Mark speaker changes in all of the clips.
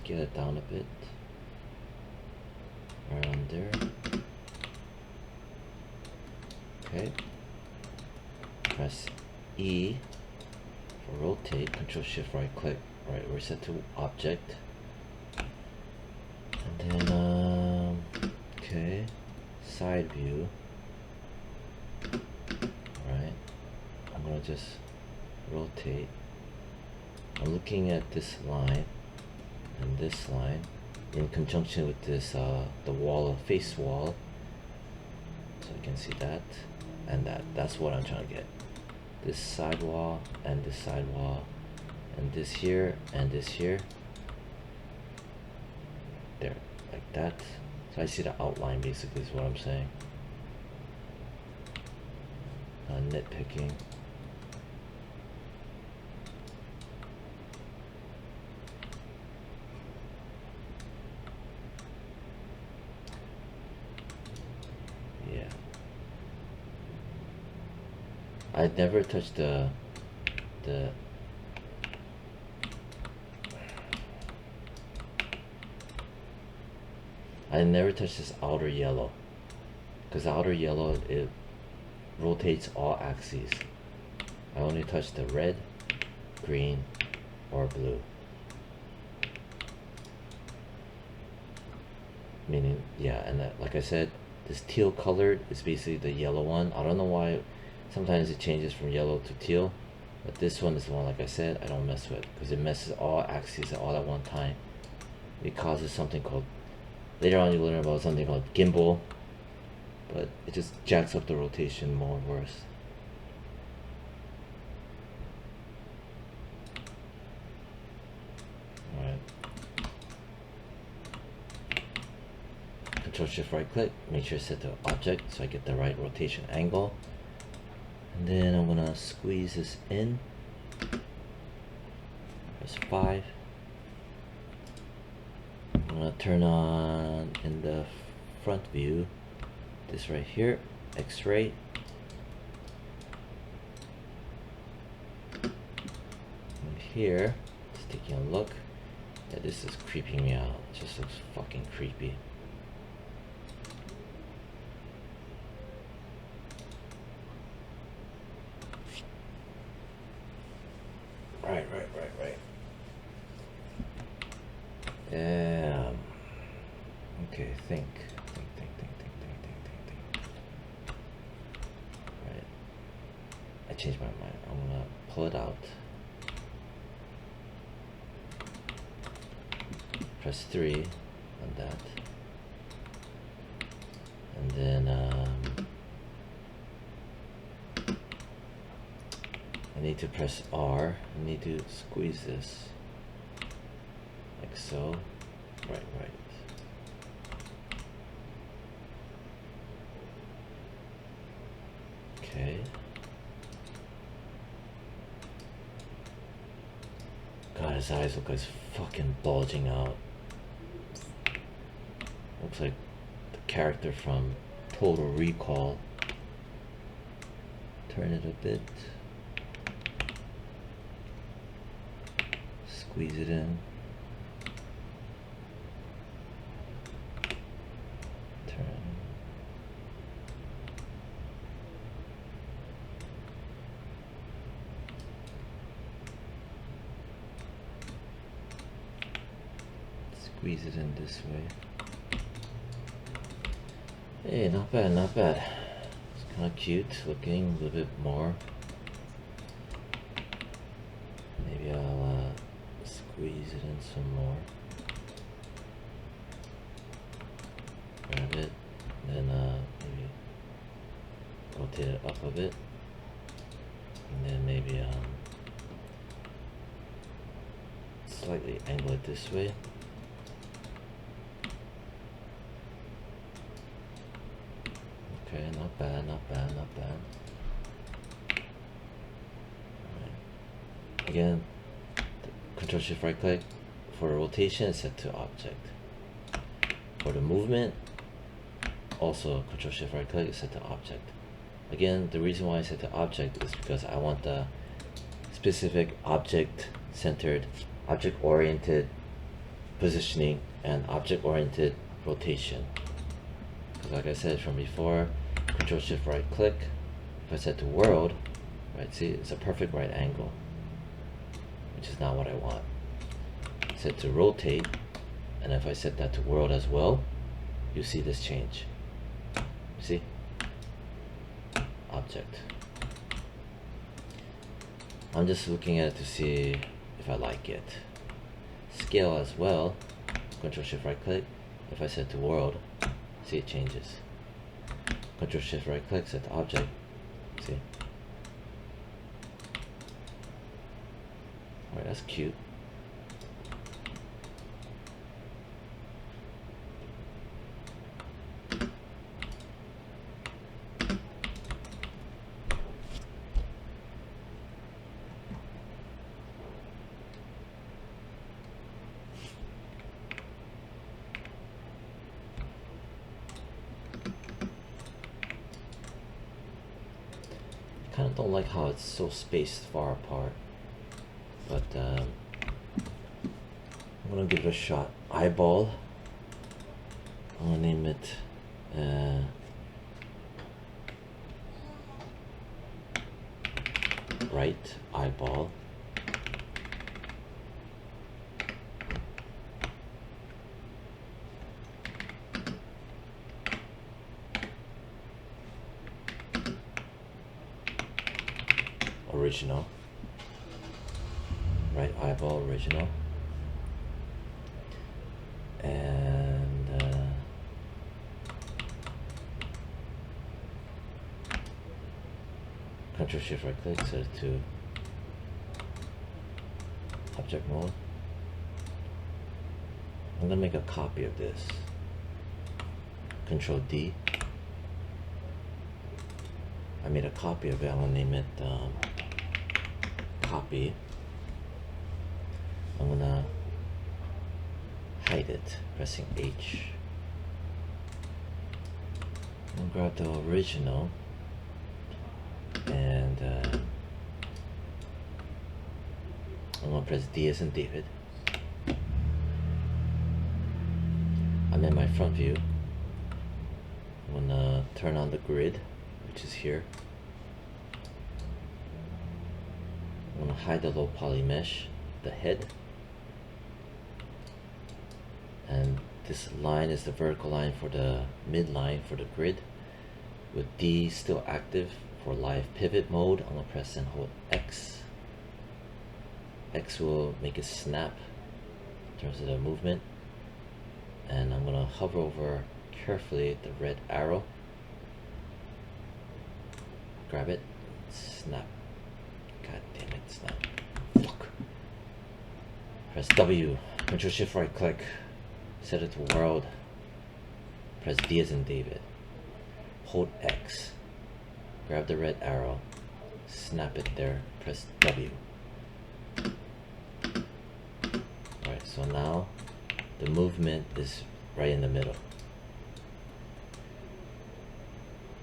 Speaker 1: get it down a bit. Around there. Okay. Press E for rotate. Control Shift right click. Right, we're set to object. And then okay, side view. Alright. I'm gonna just rotate. I'm looking at this line and this line in conjunction with this the wall, face wall, so you can see that and that. That's what I'm trying to get. This side wall and this side wall and this here and this here. There, like that. So I see the outline basically is what I'm saying. Nitpicking. Yeah. I never touched the I never touched this outer yellow, because the outer yellow, it rotates all axes. I only touch the red, green, or blue. Meaning, yeah, and that, like I said, this teal colored is basically the yellow one. I don't know why sometimes it changes from yellow to teal, but this one is the one, like I said, I don't mess with, because it messes all axes all at one time. It causes something called, later on you learn about something called gimbal, but it just jacks up the rotation more and worse. Alright. Control Shift right click, make sure it's set to object so I get the right rotation angle. And then I'm gonna squeeze this in. Press 5. I'm gonna turn on in the front view this right here, X-ray. And here, just taking a look. Yeah, this is creeping me out. It just looks fucking creepy. Right. Okay, think. Right. I changed my mind. I'm gonna pull it out. Press 3 on that. And then I need to press R. I need to squeeze this like so. Right. Okay. God, his eyes look like it's fucking bulging out. Looks like the character from Total Recall. Turn it a bit. Squeeze it in. Turn. Squeeze it in this way. Hey, not bad. It's kind of cute looking, a little bit more. Maybe I'll squeeze it in some more. Grab it, and then maybe rotate it up a bit, and then maybe slightly angle it this way. Okay, not bad. Right. Again, Control Shift right click. For the rotation, it's set to object. For the movement, also Control Shift right click is set to object. Again, the reason why I set to object is because I want the specific object centered, object oriented positioning and object-oriented rotation. Because like I said from before, Control Shift right click. If I set to world, right, see it's a perfect right angle, which is not what I want. Set to rotate, and if I set that to world as well, you see this change. See? Object. I'm just looking at it to see if I like it. Scale as well. Control Shift right click. If I set to world, see it changes. Control Shift right click, set to object. See? Alright, that's cute. Kind of don't like how it's so spaced far apart, but I'm gonna give it a shot. Eyeball. I'm gonna name it right eyeball. Original. Right eyeball original. And Control Shift right click, set it to object mode. I'm gonna make a copy of this. Control D. I made a copy of it. I'm gonna name it copy. I'm gonna hide it, pressing H. I'm gonna grab the original and I'm gonna press D as in David. I'm in my front view. I'm gonna turn on the grid, which is here. I'm gonna hide the low poly mesh, the head, and this line is the vertical line for the midline for the grid, with D still active for live pivot mode. I'm gonna press and hold X. X will make it snap in terms of the movement, and I'm gonna hover over carefully the red arrow, grab it, snap. God damn it, snap. Fuck. Press W, Control Shift right click, set it to world, press D as in David, hold X, grab the red arrow, snap it there, press W. Alright, so now the movement is right in the middle.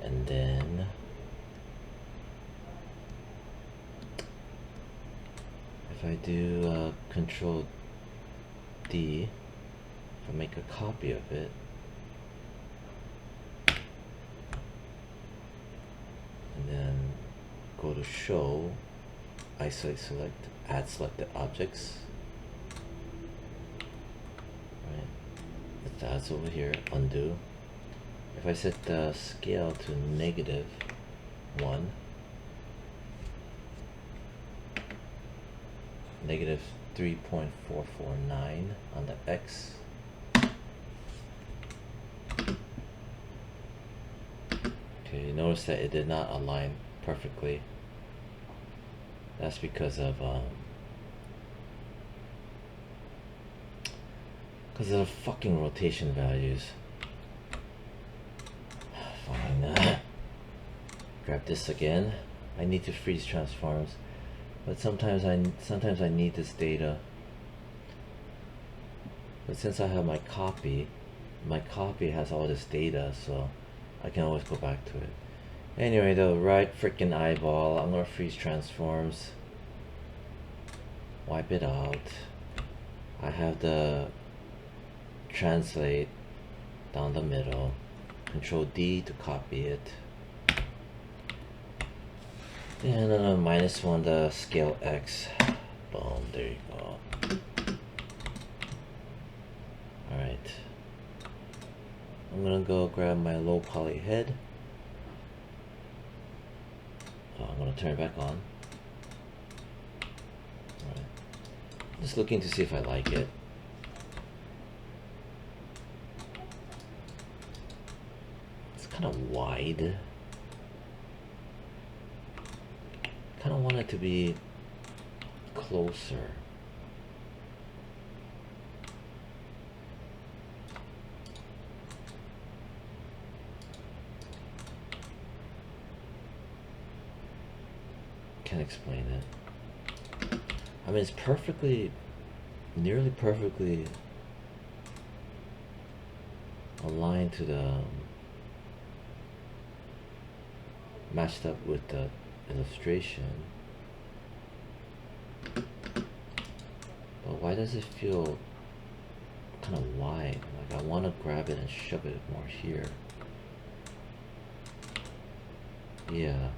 Speaker 1: And then if I do Control D, if I make a copy of it, and then go to Show, Isolate Select, Add Selected Objects. Right, that's over here, Undo. If I set the scale to -1, negative 3.449 on the X. Okay, you notice that it did not align perfectly. That's because of the fucking rotation values. Fine. Grab this again. I need to freeze transforms. But sometimes I need this data. But since I have my copy has all this data, so I can always go back to it. Anyway, the right freaking eyeball, I'm gonna freeze transforms. Wipe it out. I have the translate down the middle, Control D to copy it, and -1 the scale X. Boom, there you go. Alright, I'm gonna go grab my low poly head. I'm gonna turn it back on. Alright, just looking to see if I like it. It's kind of wide. Kind of want it to be closer. Can't explain it. I mean, it's perfectly, nearly perfectly aligned to the matched up with the illustration, but why does it feel kind of wide? Like I want to grab it and shove it more here. Yeah,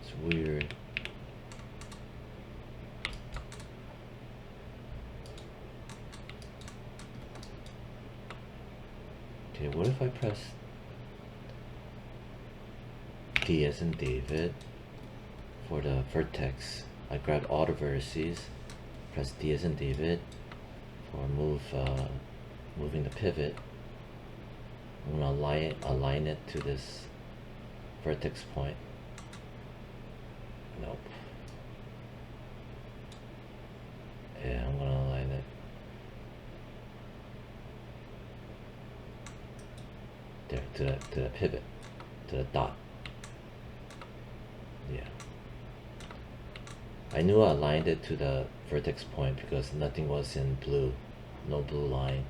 Speaker 1: it's weird. Okay, what if I press D as in David for the vertex? I grab all the vertices, press D as in David for moving the pivot. I'm gonna align it to this vertex point. Nope. Yeah, I'm gonna align it. There, to the pivot, to the dot. Yeah. I knew I aligned it to the vertex point because nothing was in blue. No blue line.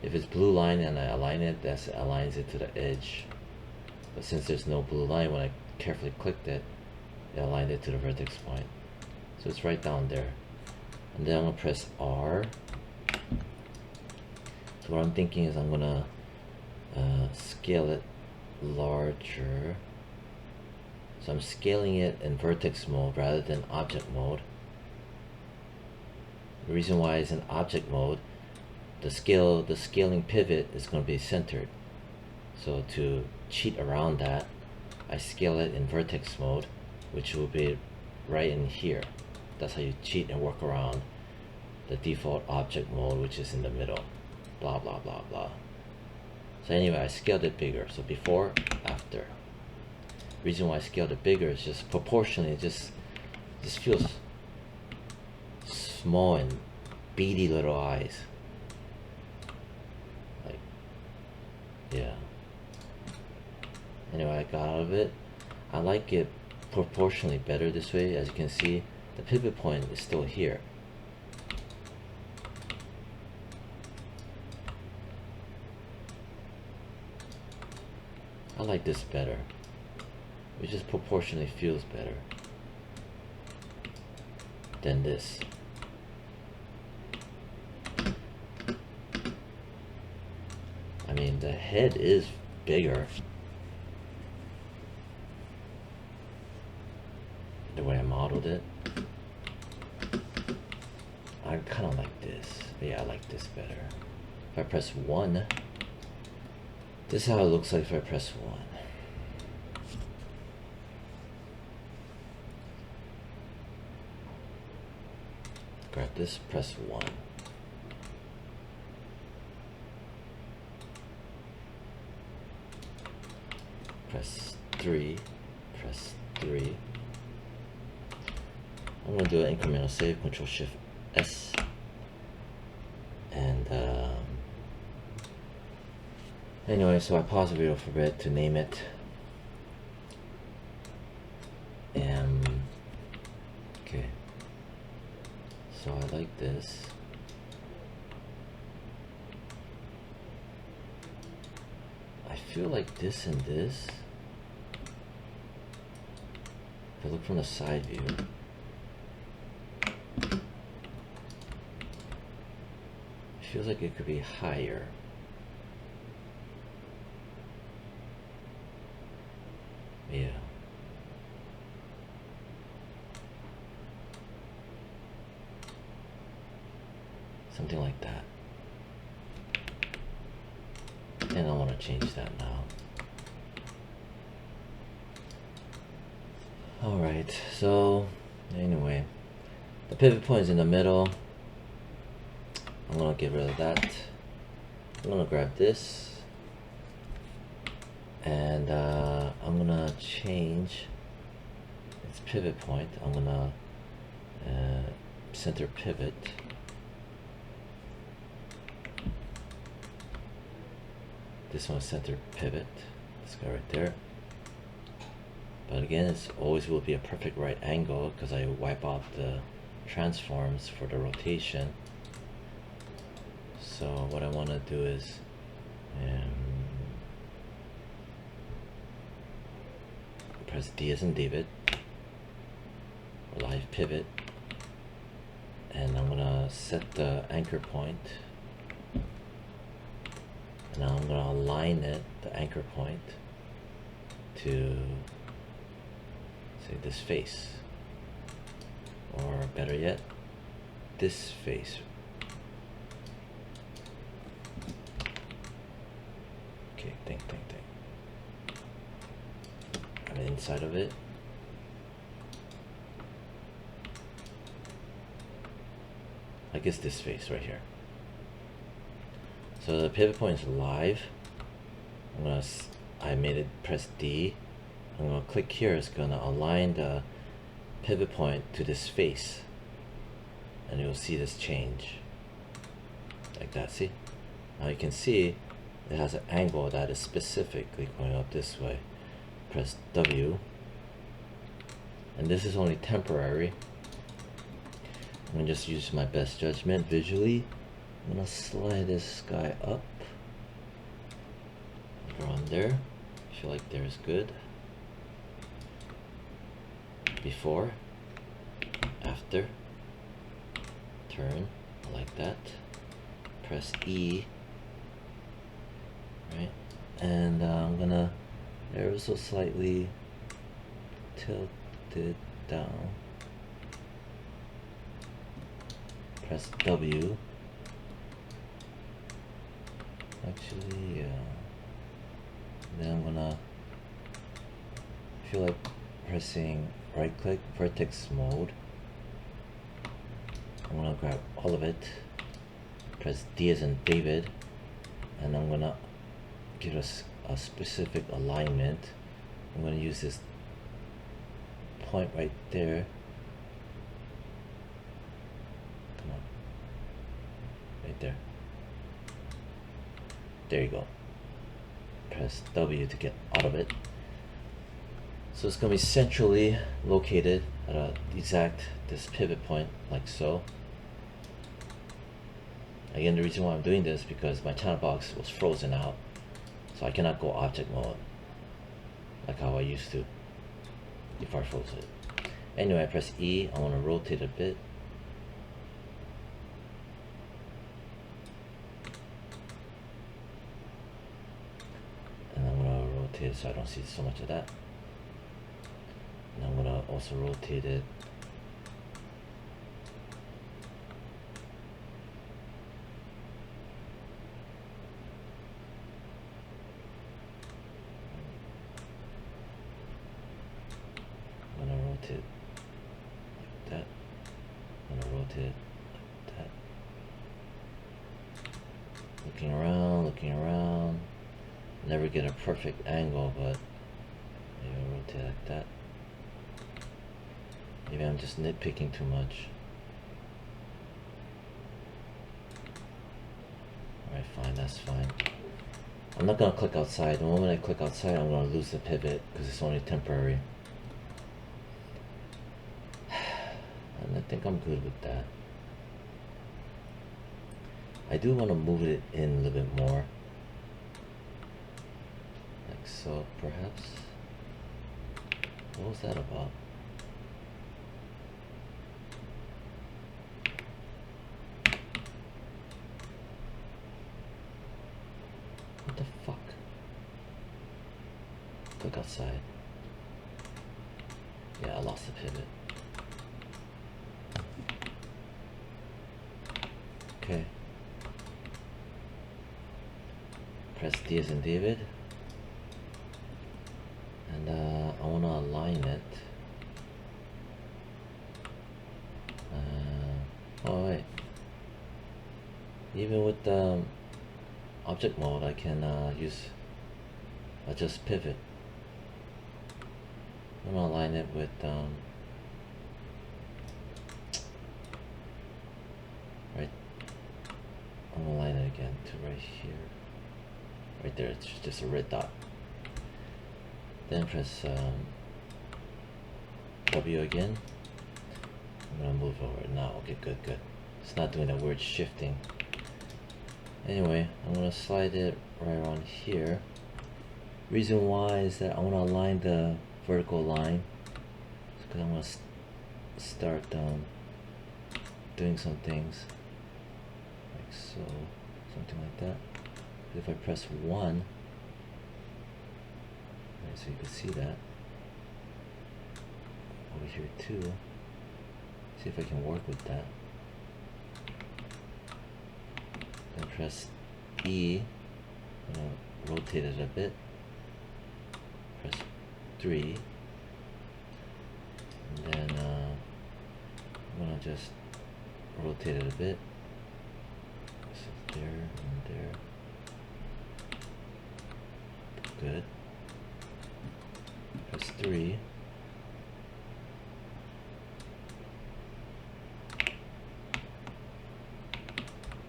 Speaker 1: If it's blue line and I align it, that aligns it to the edge. But since there's no blue line, when I carefully clicked it, it aligned it to the vertex point. So it's right down there. And then I'm gonna press R. So what I'm thinking is I'm gonna scale it larger. So I'm scaling it in vertex mode rather than object mode. The reason why it's in object mode, the scaling pivot is going to be centered. So to cheat around that, I scale it in vertex mode, which will be right in here. That's how you cheat and work around the default object mode, which is in the middle. Blah blah blah blah. So anyway, I scaled it bigger. So before, after. Reason why I scaled it bigger is just proportionally, it just feels small and beady little eyes. Like, yeah. Anyway, I got out of it. I like it proportionally better this way. As you can see, the pivot point is still here. I like this better. It just proportionally feels better than this. I mean, the head is bigger the way I modeled it. I kind of like this. But yeah, I like this better. If I press 1, this is how it looks like if I press 1. Grab this, press 1. Press 3, press 3. I'm going to do an incremental save, Control Shift S. And anyway, so I paused the video for a bit to name it. Okay. So I like this. I feel like this and this, if I look from the side view, feels like it could be higher. Yeah. Something like that. And I want to change that now. Alright, so anyway, the pivot point is in the middle. I'm gonna get rid of that. I'm gonna grab this, and I'm gonna change its pivot point. I'm gonna center pivot. This one's center pivot. This guy right there. But again, it's always will be a perfect right angle because I wipe out the transforms for the rotation. So what I want to do is press D as in David, live pivot, and I'm gonna set the anchor point. And now I'm gonna align it, the anchor point, to say this face, or better yet, this face. Okay, think. And inside of it, I guess this face right here. So the pivot point is live. I made it press D. I'm gonna click here. It's gonna align the pivot point to this face, and you'll see this change like that. See? Now you can see it has an angle that is specifically going up this way. Press W, and this is only temporary. I'm gonna just use my best judgment visually. I'm gonna slide this guy up around there. I feel like there is good. Before, after, turn like that. Press E, right? And I'm gonna ever so slightly tilt it down. Press W. Actually, yeah. Then I'm gonna feel like pressing right click, vertex mode. I'm gonna grab all of it, press D as in David, and I'm gonna give us a specific alignment. I'm gonna use this point right there. Come on, right there. There you go. Press W to get out of it. So it's going to be centrally located at this pivot point, like so. Again, the reason why I'm doing this is because my channel box was frozen out, so I cannot go object mode like how I used to before I froze it. Anyway, I press E. I want to rotate a bit. So I don't see so much of that. And I'm gonna also rotate it like that. I'm gonna rotate it like that. Looking around. Never get a perfect angle, but maybe I'll rotate like that. Maybe I'm just nitpicking too much. Alright, fine, that's fine. I'm not gonna click outside. The moment I click outside, I'm gonna lose the pivot because it's only temporary. And I think I'm good with that. I do want to move it in a little bit more. Like so, perhaps. What was that about? What the fuck? Click outside. Yeah, I lost the pivot. Okay. Press D as in David. And I want to align it. Oh wait. Even with the object mode, I can adjust pivot. I'm gonna align it with right. I'm gonna align it again to right here. Right there, it's just a red dot. Then press W again. I'm gonna move over now. Okay, good. It's not doing that weird shifting. Anyway, I'm gonna slide it right around here. Reason why is that I want to align the vertical line because I'm gonna start doing some things like so, something like that. If I press 1, right, so you can see that over here too. See if I can work with that. Then press E, I'm gonna rotate it a bit. Press 3, and then I'm gonna just rotate it a bit. So there and there. Good. Press 3.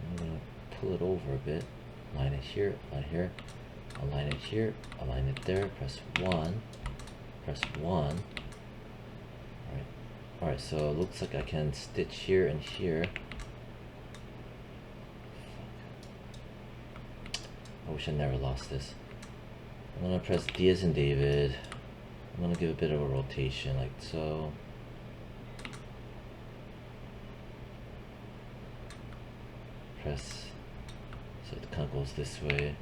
Speaker 1: I'm gonna pull it over a bit. Align it here, align here, align it here, align it there. Press 1. Press 1. Alright, so it looks like I can stitch here and here. I wish I never lost this. I'm gonna press D as in David. I'm gonna give a bit of a rotation like so. Press so it kind of goes this way.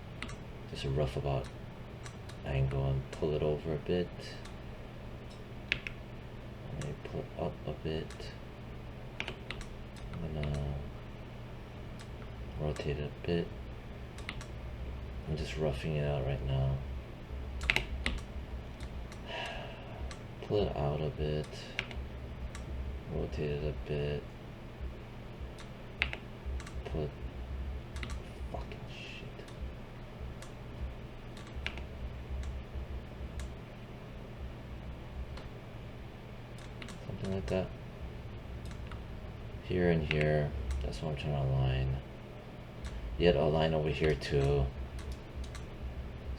Speaker 1: Just a rough about angle and pull it over a bit. Maybe pull it up a bit. I'm gonna rotate it a bit. I'm just roughing it out right now. Pull it out a bit. Rotate it a bit. Put fucking shit. Something like that. Here and here. That's what I'm trying to align. Yet align over here too.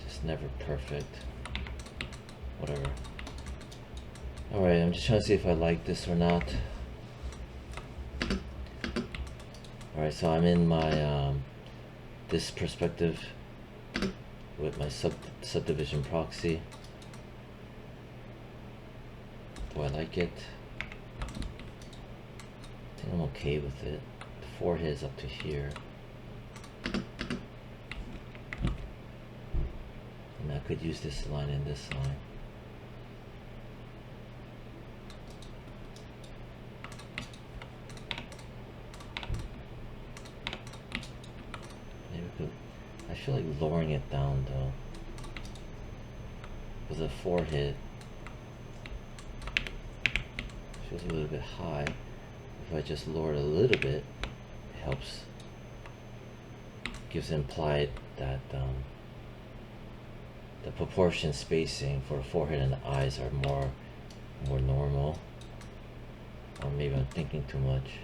Speaker 1: Just never perfect. Whatever. Alright, I'm just trying to see if I like this or not. Alright, so I'm in my this perspective with my subdivision proxy. Do I like it? I think I'm okay with it. The forehead is up to here. And I could use this line and this line. I feel like lowering it down though, because the forehead feels a little bit high. If I just lower it a little bit, it helps. Gives implied that the proportion spacing for the forehead and the eyes are more normal. Or maybe I'm thinking too much.